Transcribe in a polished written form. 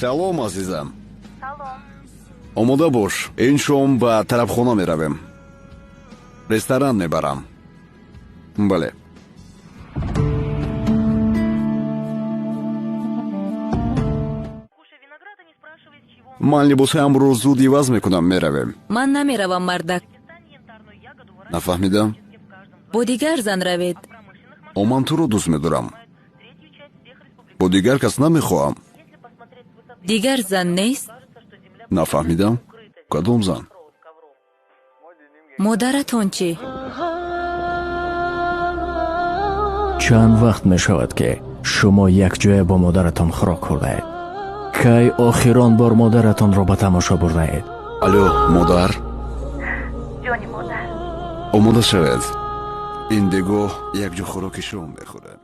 салом азизам. Салом. омода бош, ин шом ба тарабхона меравем. Ресторан мебарам. бале. ман либоси амрӯз зуд иваз мекунам, меравем. ман намеравам, мардак. нафаҳмидам. бо дигар зан равед. ман туро дӯст медорам. бо дигар кас намехоҳам. дигар зан нест? нафаҳмидам. кадом зан? модаратон чӣ? чанд вақт мешавад ки шумо якҷоя бо модаратон хӯрок хӯрдаед? кай охирон бор модаратонро ба тамошо бурдаед? алё, модар. ҷони модар. омода шавед. ин дегоҳ якҷо хӯроки шом мехӯрад.